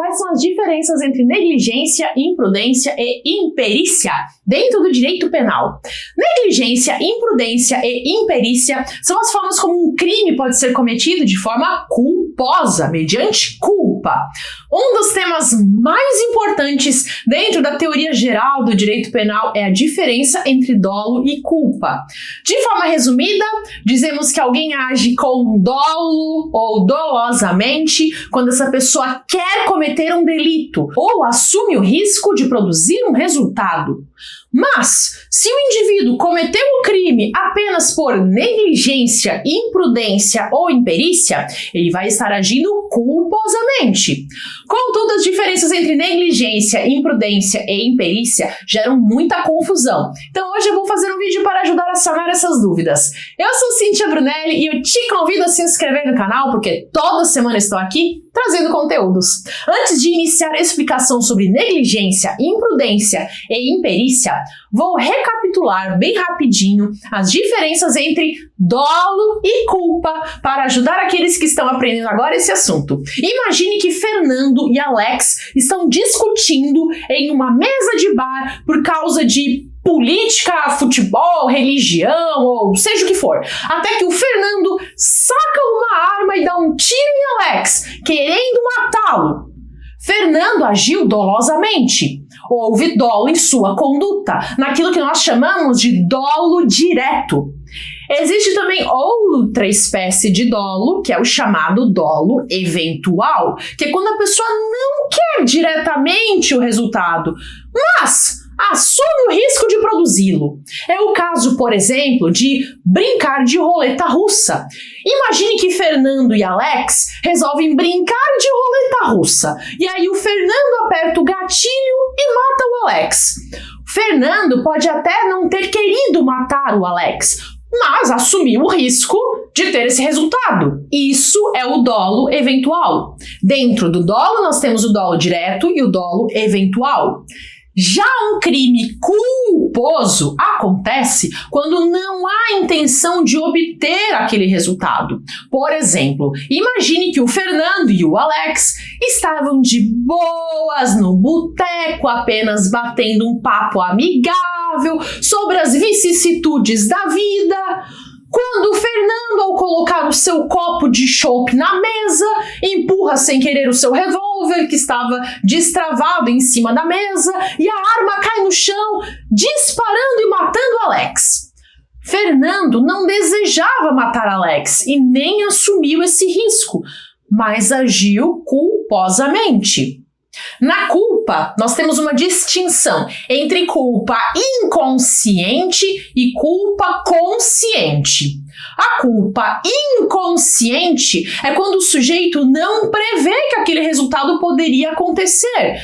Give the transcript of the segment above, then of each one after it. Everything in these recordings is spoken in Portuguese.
quais são as diferenças entre negligência, imprudência e imperícia dentro do direito penal. Negligência, imprudência e imperícia são as formas como um crime pode ser cometido de forma culposa, mediante culpa. Um dos temas mais importantes dentro da teoria geral do direito penal é a diferença entre dolo e culpa. De forma resumida, dizemos que alguém age com dolo ou dolosamente quando essa pessoa quer cometer um delito ou assume o risco de produzir um resultado. Mas, se o indivíduo cometeu o crime apenas por negligência, imprudência ou imperícia, ele vai estar agindo culposamente. Contudo, as diferenças entre negligência, imprudência e imperícia geram muita confusão. Então hoje eu vou fazer um vídeo para ajudar a sanar essas dúvidas. Eu sou Cíntia Brunelli e eu te convido a se inscrever no canal porque toda semana estou aqui trazendo conteúdos. Antes de iniciar a explicação sobre negligência, imprudência e imperícia, vou recapitular bem rapidinho as diferenças entre dolo e culpa para ajudar aqueles que estão aprendendo agora esse assunto. Imagine que Fernando e Alex estão discutindo em uma mesa de bar por causa de política, futebol, religião ou seja o que for. Até que o Fernando saca uma arma e dá um tiro em Alex, querendo matá-lo. Fernando agiu dolosamente. Houve dolo em sua conduta, naquilo que nós chamamos de dolo direto. Existe também outra espécie de dolo, que é o chamado dolo eventual, que é quando a pessoa não quer diretamente o resultado, mas assume o risco de produzi-lo. É o caso, por exemplo, de brincar de roleta russa. Imagine que Fernando e Alex resolvem brincar de roleta russa. E aí o Fernando aperta o gatilho e mata o Alex. O Fernando pode até não ter querido matar o Alex, mas assumiu o risco de ter esse resultado. Isso é o dolo eventual. Dentro do dolo nós temos o dolo direto e o dolo eventual. Já um crime culposo acontece quando não há intenção de obter aquele resultado. Por exemplo, imagine que o Fernando e o Alex estavam de boas no boteco, apenas batendo um papo amigável sobre as vicissitudes da vida, quando o Fernando, ao colocar o seu copo de chopp na mesa, empurra sem querer o seu revólver, que estava destravado em cima da mesa, e a arma cai no chão, disparando e matando Alex. Fernando não desejava matar Alex e nem assumiu esse risco, mas agiu culposamente. Na culpa, nós temos uma distinção entre culpa inconsciente e culpa consciente. A culpa inconsciente é quando o sujeito não prevê que aquele resultado poderia acontecer,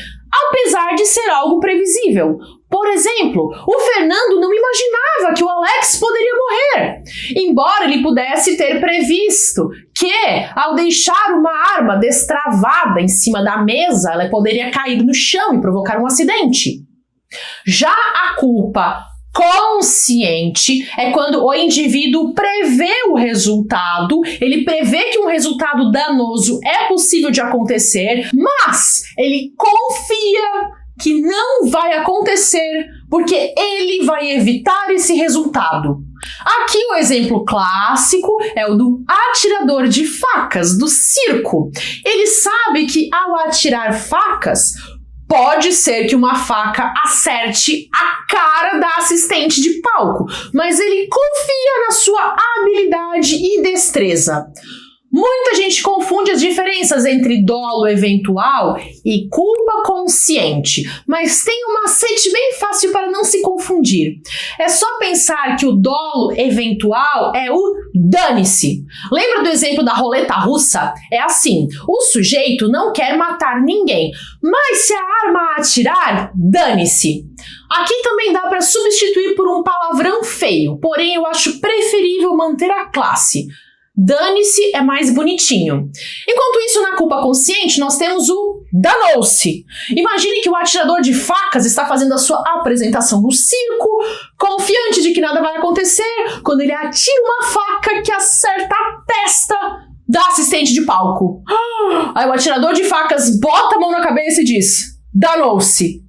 apesar de ser algo previsível. Por exemplo, o Fernando não imaginava que o Alex poderia morrer, embora ele pudesse ter previsto que, ao deixar uma arma destravada em cima da mesa, ela poderia cair no chão e provocar um acidente. Já a culpa consciente é quando o indivíduo prevê o resultado, ele prevê que um resultado danoso é possível de acontecer, mas ele confia que não vai acontecer porque ele vai evitar esse resultado. Aqui o exemplo clássico é o do atirador de facas do circo. Ele sabe que ao atirar facas, pode ser que uma faca acerte a cara da assistente de palco, mas ele confia na sua habilidade e destreza. Muita gente confunde as diferenças entre dolo eventual e culpa consciente, mas tem um macete bem fácil para não se confundir. É só pensar que o dolo eventual é o dane-se. Lembra do exemplo da roleta russa? É assim, o sujeito não quer matar ninguém, mas se a arma atirar, dane-se. Aqui também dá para substituir por um palavrão feio, porém eu acho preferível manter a classe. Dane-se é mais bonitinho. Enquanto isso, na culpa consciente, nós temos o danou-se. Imagine que o atirador de facas está fazendo a sua apresentação no circo, confiante de que nada vai acontecer, quando ele atira uma faca que acerta a testa da assistente de palco. Aí o atirador de facas bota a mão na cabeça forense diz: danou-se.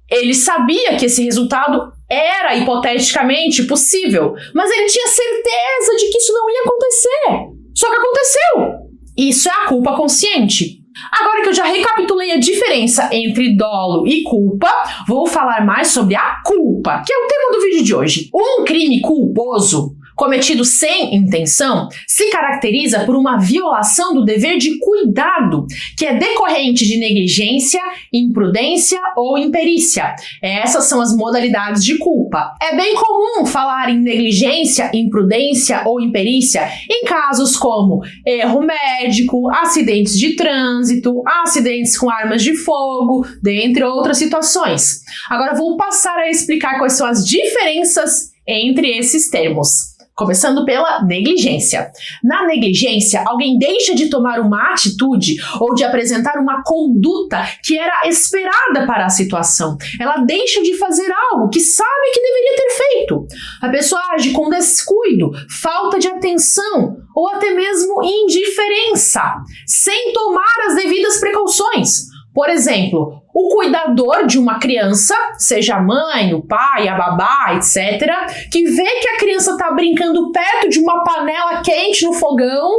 Ele sabia que esse resultado era hipoteticamente possível, mas ele tinha certeza de que isso não ia acontecer. Só que aconteceu. Isso é a culpa consciente. Agora que eu já recapitulei a diferença entre dolo e culpa, vou falar mais sobre a culpa, que é o tema do vídeo de hoje. Um crime culposo cometido sem intenção se caracteriza por uma violação do dever de cuidado, que é decorrente de negligência, imprudência ou imperícia. Essas são as modalidades de culpa. É bem comum falar em negligência, imprudência ou imperícia em casos como erro médico, acidentes de trânsito, acidentes com armas de fogo, dentre outras situações. Agora vou passar a explicar quais são as diferenças entre esses termos. Começando pela negligência. Na negligência, alguém deixa de tomar uma atitude ou de apresentar uma conduta que era esperada para a situação. Ela deixa de fazer algo que sabe que deveria ter feito. A pessoa age com descuido, falta de atenção ou até mesmo indiferença, sem tomar as devidas precauções. Por exemplo, o cuidador de uma criança, seja a mãe, o pai, a babá, etc., que vê que a criança está brincando perto de uma panela quente no fogão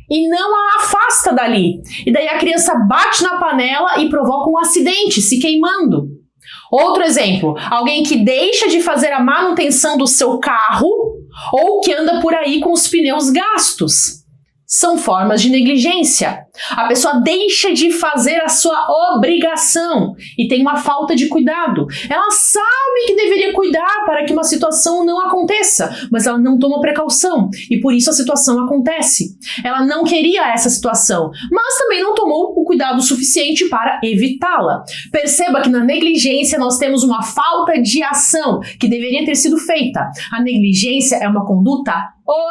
e não a afasta dali. E daí a criança bate na panela e provoca um acidente, se queimando. Outro exemplo, alguém que deixa de fazer a manutenção do seu carro ou que anda por aí com os pneus gastos. São formas de negligência. A pessoa deixa de fazer a sua obrigação e tem uma falta de cuidado. Ela sabe que deveria cuidar para que uma situação não aconteça, mas ela não toma precaução e por isso a situação acontece. Ela não queria essa situação, mas também não tomou o cuidado suficiente para evitá-la. Perceba que na negligência nós temos uma falta de ação que deveria ter sido feita. A negligência é uma conduta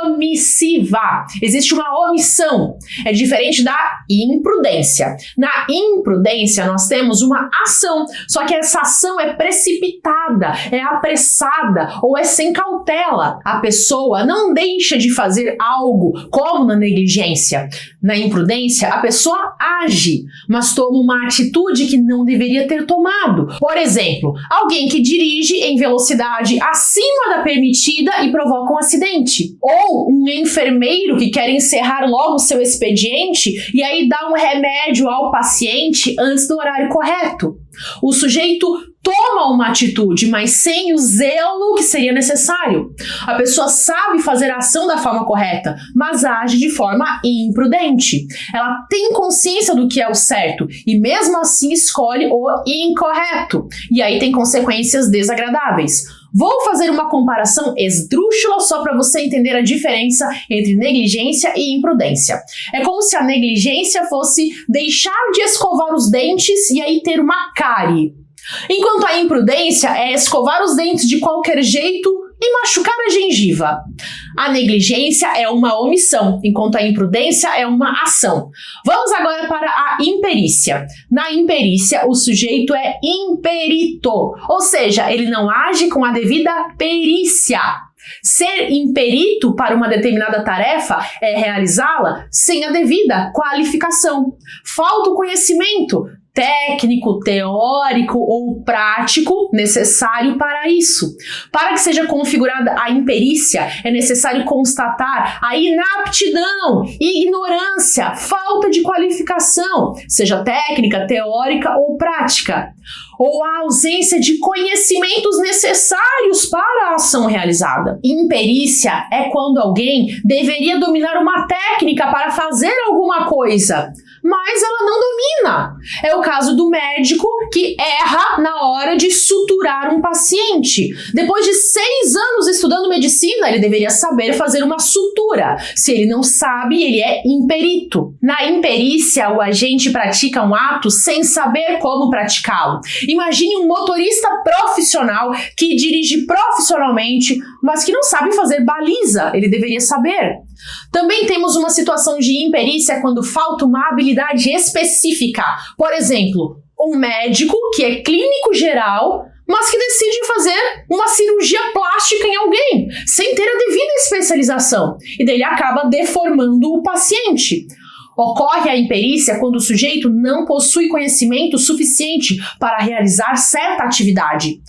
omissiva. Existe uma omissão. É diferente da imprudência. Na imprudência, nós temos uma ação, só que essa ação é precipitada, é apressada ou é sem cautela. A pessoa não deixa de fazer algo, como na negligência. Na imprudência, a pessoa age, mas toma uma atitude que não deveria ter tomado. Por exemplo, alguém que dirige em velocidade acima da permitida e provoca um acidente. Ou um enfermeiro que quer encerrar logo seu expediente e aí dá um remédio ao paciente antes do horário correto. O sujeito toma uma atitude, mas sem o zelo que seria necessário. A pessoa sabe fazer a ação da forma correta, mas age de forma imprudente. Ela tem consciência do que é o certo e mesmo assim escolhe o incorreto. E aí tem consequências desagradáveis. Vou fazer uma comparação esdrúxula só para você entender a diferença entre negligência e imprudência. É como se a negligência fosse deixar de escovar os dentes e aí ter uma cárie. Enquanto a imprudência é escovar os dentes de qualquer jeito e machucar a gengiva. A negligência é uma omissão, enquanto a imprudência é uma ação. Vamos agora para a imperícia. Na imperícia, o sujeito é imperito, ou seja, ele não age com a devida perícia. Ser imperito para uma determinada tarefa é realizá-la sem a devida qualificação. Falta o conhecimento técnico, teórico ou prático necessário para isso. Para que seja configurada a imperícia, é necessário constatar a inaptidão, ignorância, falta de qualificação, seja técnica, teórica ou prática, ou a ausência de conhecimentos necessários para a ação realizada. Imperícia é quando alguém deveria dominar uma técnica para fazer alguma coisa, mas ela não domina. É o caso do médico que erra na hora de suturar um paciente. Depois de 6 anos estudando medicina, ele deveria saber fazer uma sutura. Se ele não sabe, ele é imperito. Na imperícia, o agente pratica um ato sem saber como praticá-lo. Imagine um motorista profissional que dirige profissionalmente, mas que não sabe fazer baliza. Ele deveria saber. Também temos uma situação de imperícia quando falta uma habilidade específica. Por exemplo, um médico que é clínico geral, mas que decide fazer uma cirurgia plástica em alguém, sem ter a devida especialização. E daí ele acaba deformando o paciente. Ocorre a imperícia quando o sujeito não possui conhecimento suficiente para realizar certa atividade.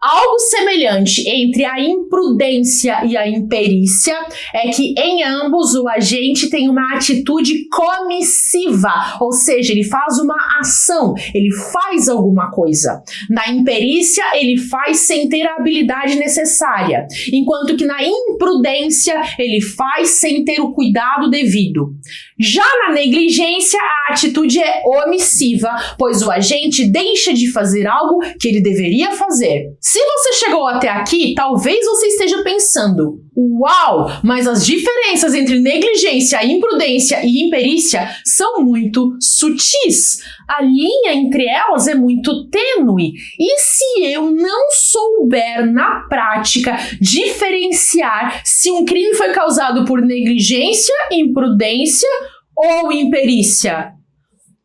Algo semelhante entre a imprudência e a imperícia é que em ambos o agente tem uma atitude comissiva, ou seja, ele faz uma ação, ele faz alguma coisa. Na imperícia, ele faz sem ter a habilidade necessária, enquanto que na imprudência, ele faz sem ter o cuidado devido. Já na negligência, a atitude é omissiva, pois o agente deixa de fazer algo que ele deveria fazer. Se você chegou até aqui, talvez você esteja pensando: uau, mas as diferenças entre negligência, imprudência e imperícia são muito sutis. A linha entre elas é muito tênue. E se eu não souber, na prática, diferenciar se um crime foi causado por negligência, imprudência ou imperícia?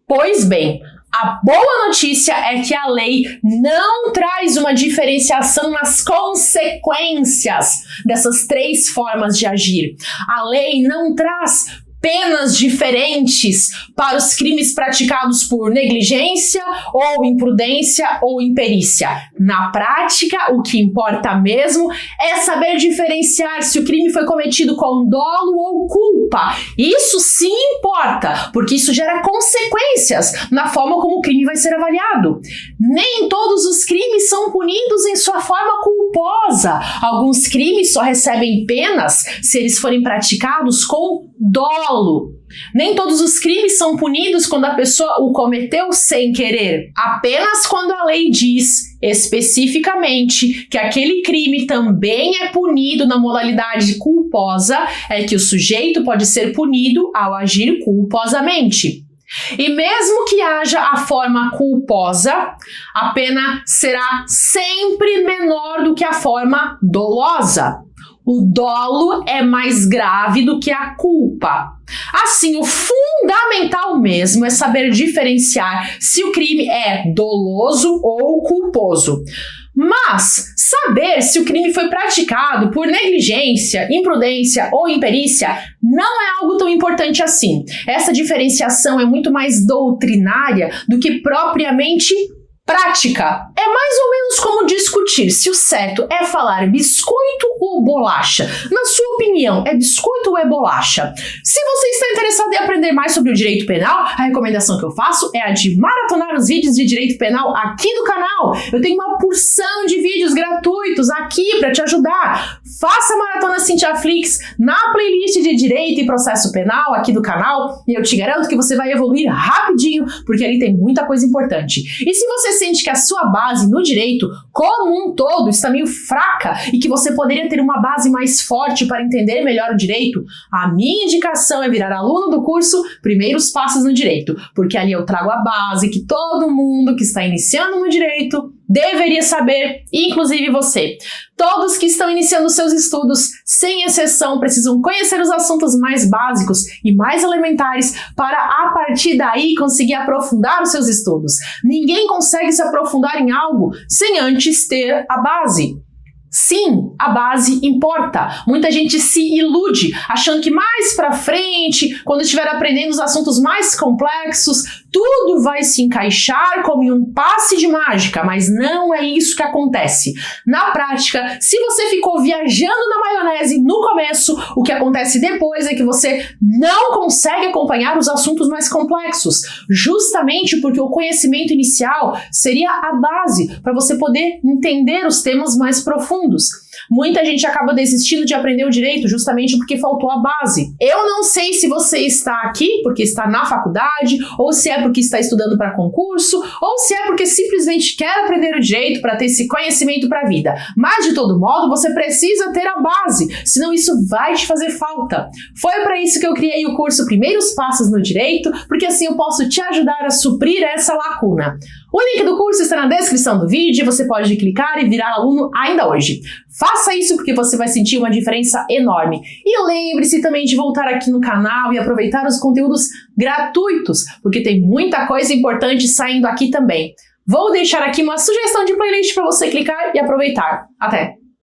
Pois bem, a boa notícia é que a lei não traz uma diferenciação nas consequências dessas três formas de agir. A lei não traz penas diferentes para os crimes praticados por negligência ou imprudência ou imperícia. Na prática, o que importa mesmo é saber diferenciar se o crime foi cometido com dolo ou culpa. Isso sim importa, porque isso gera consequências na forma como o crime vai ser avaliado. Nem todos os crimes são punidos em sua forma culposa. Alguns crimes só recebem penas se eles forem praticados com dolo. Nem todos os crimes são punidos quando a pessoa o cometeu sem querer. Apenas quando a lei diz especificamente que aquele crime também é punido na modalidade culposa é que o sujeito pode ser punido ao agir culposamente. E mesmo que haja a forma culposa, a pena será sempre menor do que a forma dolosa. O dolo é mais grave do que a culpa. Assim, o fundamental mesmo é saber diferenciar se o crime é doloso ou culposo. Mas saber se o crime foi praticado por negligência, imprudência ou imperícia não é algo tão importante assim. Essa diferenciação é muito mais doutrinária do que propriamente prática. É mais ou menos como discutir se o certo é falar biscoito ou bolacha. Na sua opinião, é biscoito ou é bolacha? Se você está interessado em aprender mais sobre o direito penal, a recomendação que eu faço é a de maratonar os vídeos de direito penal aqui do canal. Eu tenho uma porção de vídeos gratuitos aqui para te ajudar. Faça a Maratona Cintiaflix na playlist de Direito e Processo Penal aqui do canal e eu te garanto que você vai evoluir rapidinho, porque ali tem muita coisa importante. E se você sente que a sua base no direito como um todo está meio fraca e que você poderia ter uma base mais forte para entender melhor o direito, a minha indicação é virar aluno do curso Primeiros Passos no Direito, porque ali eu trago a base que todo mundo que está iniciando no direito deveria saber, inclusive você. Todos que estão iniciando seus estudos, sem exceção, precisam conhecer os assuntos mais básicos e mais elementares para, a partir daí, conseguir aprofundar os seus estudos. Ninguém consegue se aprofundar em algo sem antes ter a base. Sim, a base importa. Muita gente se ilude, achando que mais pra frente, quando estiver aprendendo os assuntos mais complexos, tudo vai se encaixar como em um passe de mágica, mas não é isso que acontece. Na prática, se você ficou viajando na maionese no começo, o que acontece depois é que você não consegue acompanhar os assuntos mais complexos, justamente porque o conhecimento inicial seria a base para você poder entender os temas mais profundos. Muita gente acaba desistindo de aprender o direito justamente porque faltou a base. Eu não sei se você está aqui porque está na faculdade, ou se é porque está estudando para concurso, ou se é porque simplesmente quer aprender o direito para ter esse conhecimento para a vida. Mas, de todo modo, você precisa ter a base, senão isso vai te fazer falta. Foi para isso que eu criei o curso Primeiros Passos no Direito, porque assim eu posso te ajudar a suprir essa lacuna. O link do curso está na descrição do vídeo, você pode clicar e virar aluno ainda hoje. Faça isso porque você vai sentir uma diferença enorme. E lembre-se também de voltar aqui no canal e aproveitar os conteúdos gratuitos, porque tem muita coisa importante saindo aqui também. Vou deixar aqui uma sugestão de playlist para você clicar e aproveitar. Até!